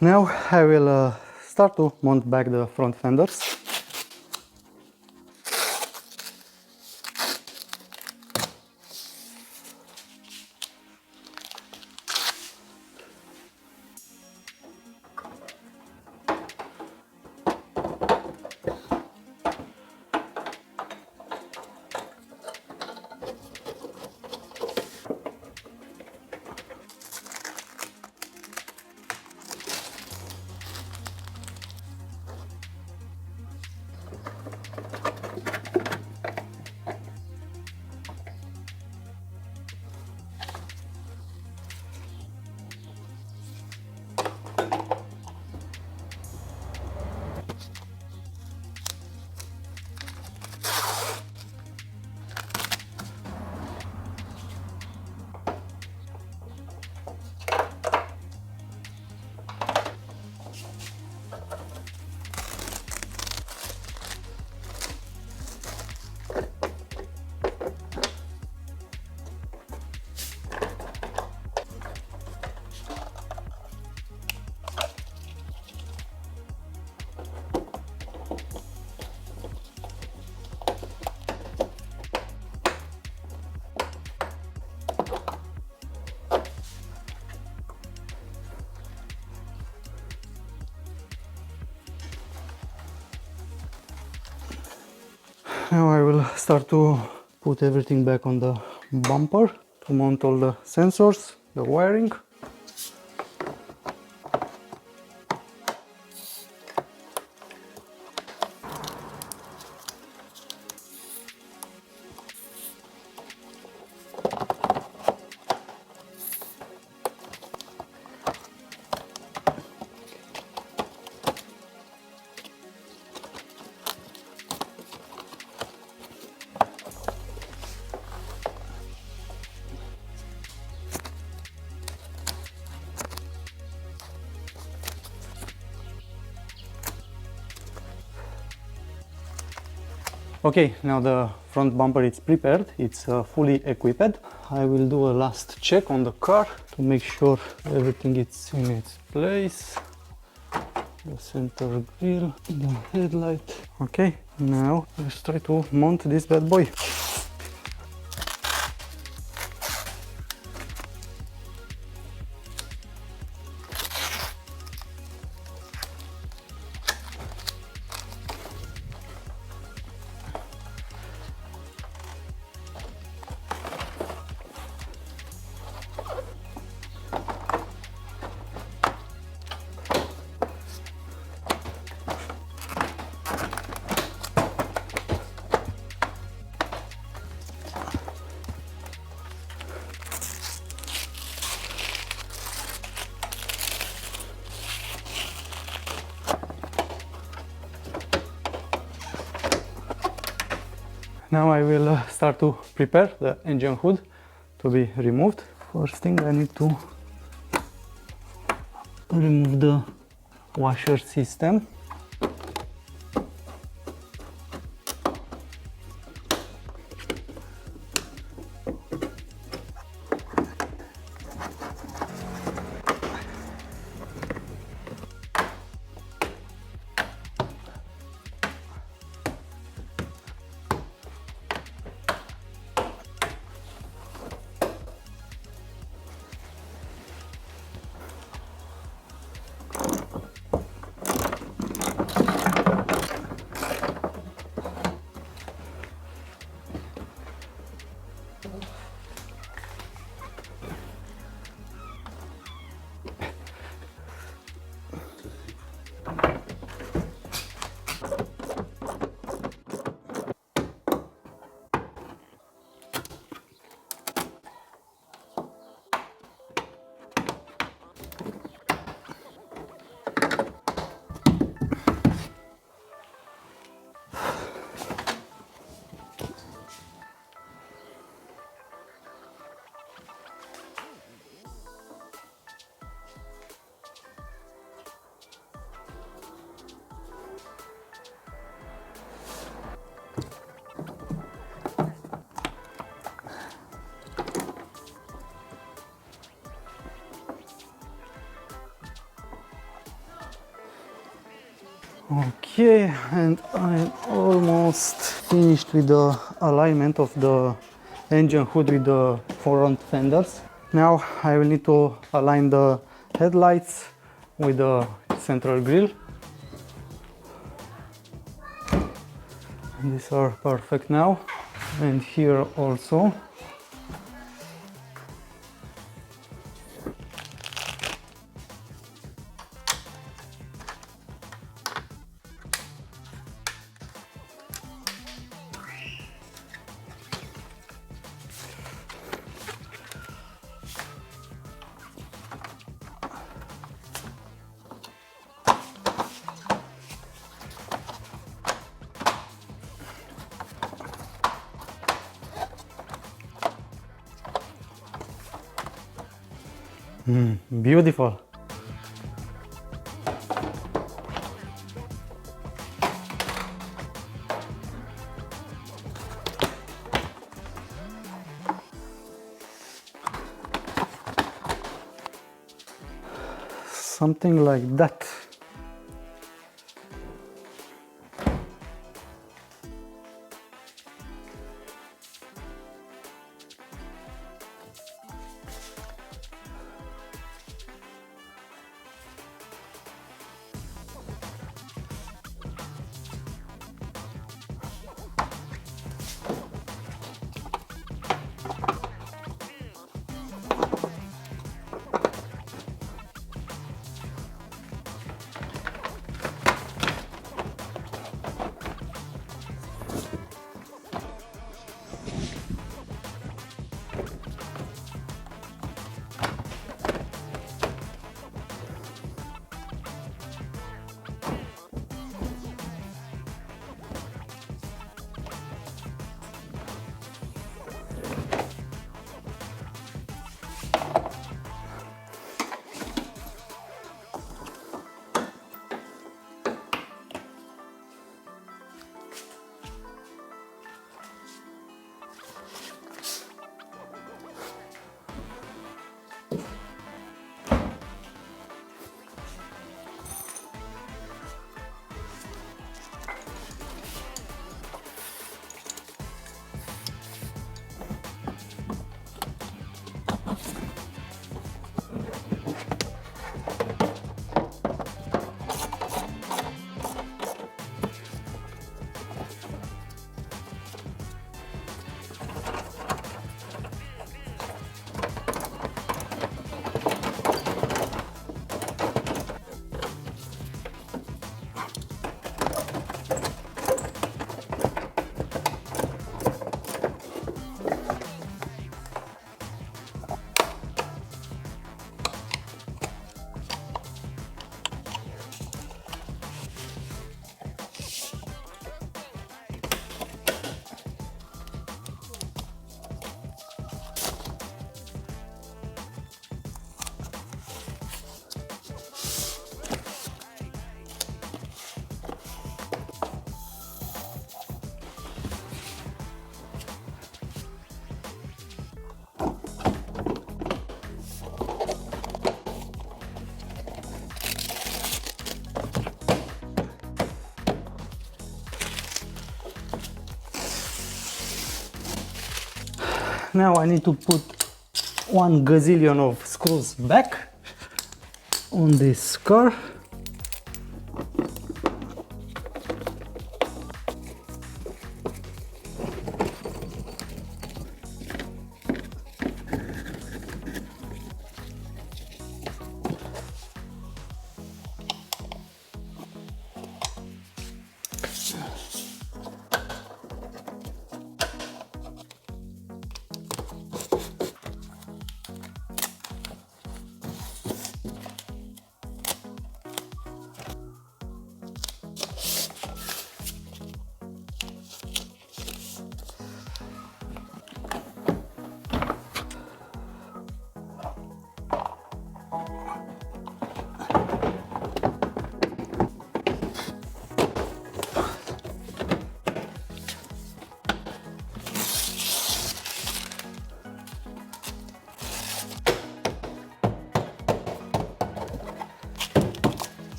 Now I will start to mount back the front fenders. Now I will start to put everything back on the bumper to mount all the sensors, the wiring. Okay, now the front bumper is prepared, it's fully equipped. I will do a last check on the car to make sure everything is in its place. The center grille, the headlight. Okay, now let's try to mount this bad boy. Now I will start to prepare the engine hood to be removed. First thing, I need to remove the washer system. Okay, and I'm almost finished with the alignment of the engine hood with the front fenders. Now I will need to align the headlights with the central grille. These are perfect now, and here also. Beautiful. Something like that. Now I need to put 1 gazillion of screws back on this car.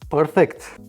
Perfect.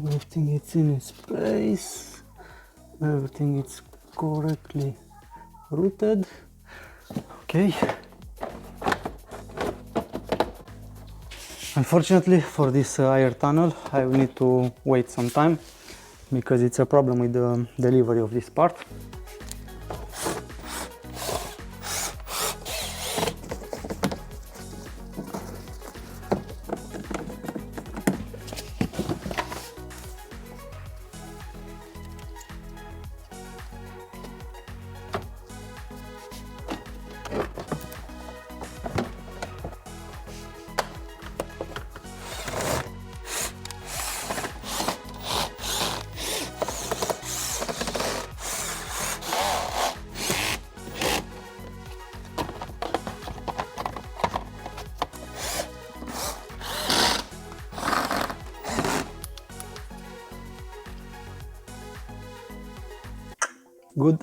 Everything is in its place, everything is correctly routed. Okay. Unfortunately for this air tunnel I will need to wait some time because it's a problem with the delivery of this part. Good.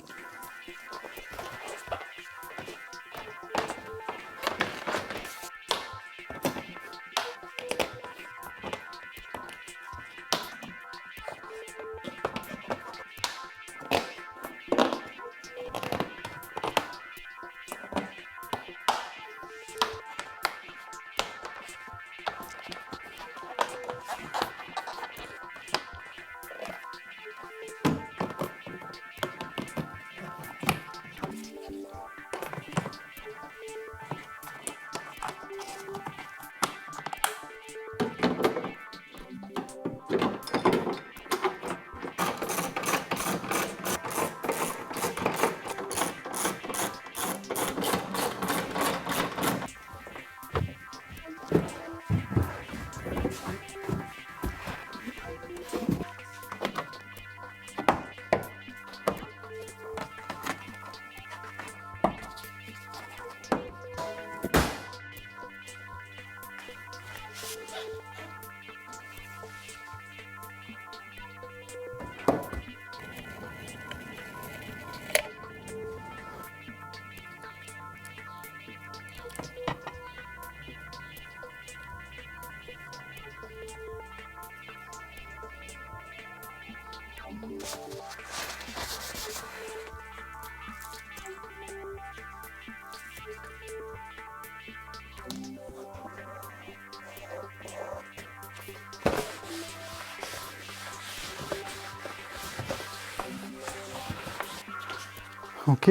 Ok,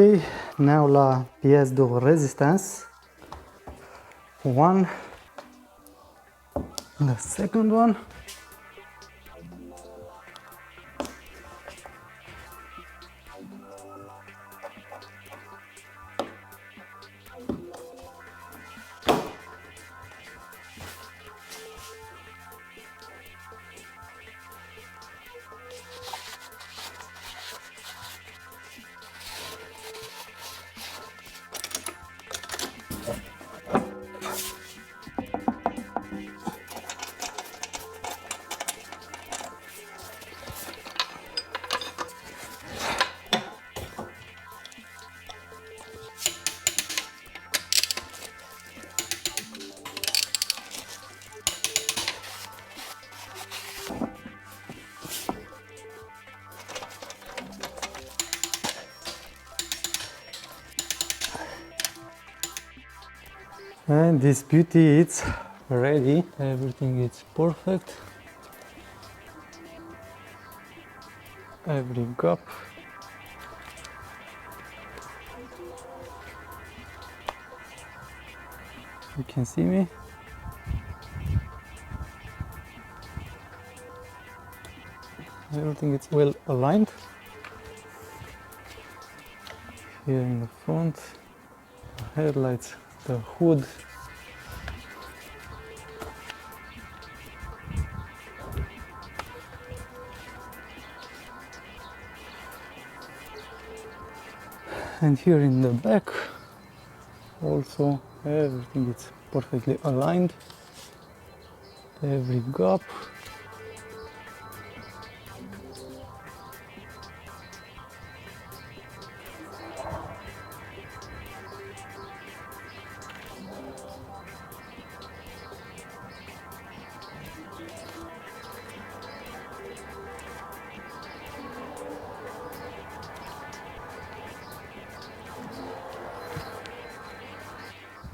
now la pièce de résistance. One, the second one. And this beauty is ready. Everything is perfect. Every gap. You can see me. everything is well aligned. Here in the front, the headlights, the hood. And here in the back, also everything is perfectly aligned. Every gap.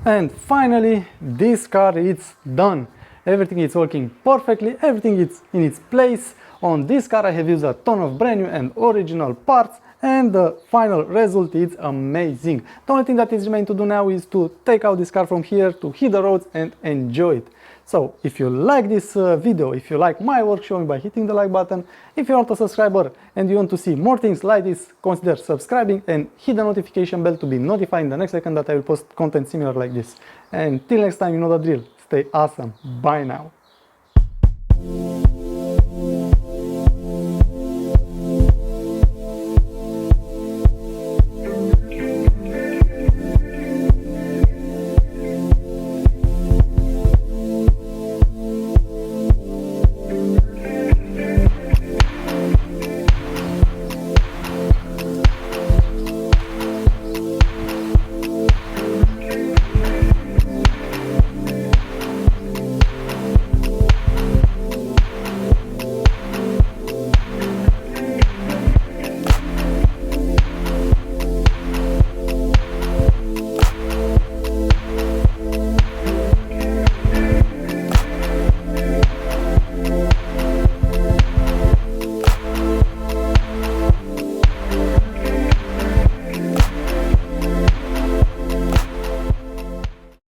And finally, this car is done. Everything is working perfectly, everything is in its place. On this car I have used a ton of brand new and original parts, and the final result is amazing. The only thing that is remaining to do now is to take out this car from here, to hit the roads and enjoy it. So if you like this video, if you like my work, show me by hitting the like button. If you're not a subscriber and you want to see more things like this, consider subscribing and hit the notification bell to be notified in the next second that I will post content similar like this. And till next time, you know the drill. Stay awesome. Bye now.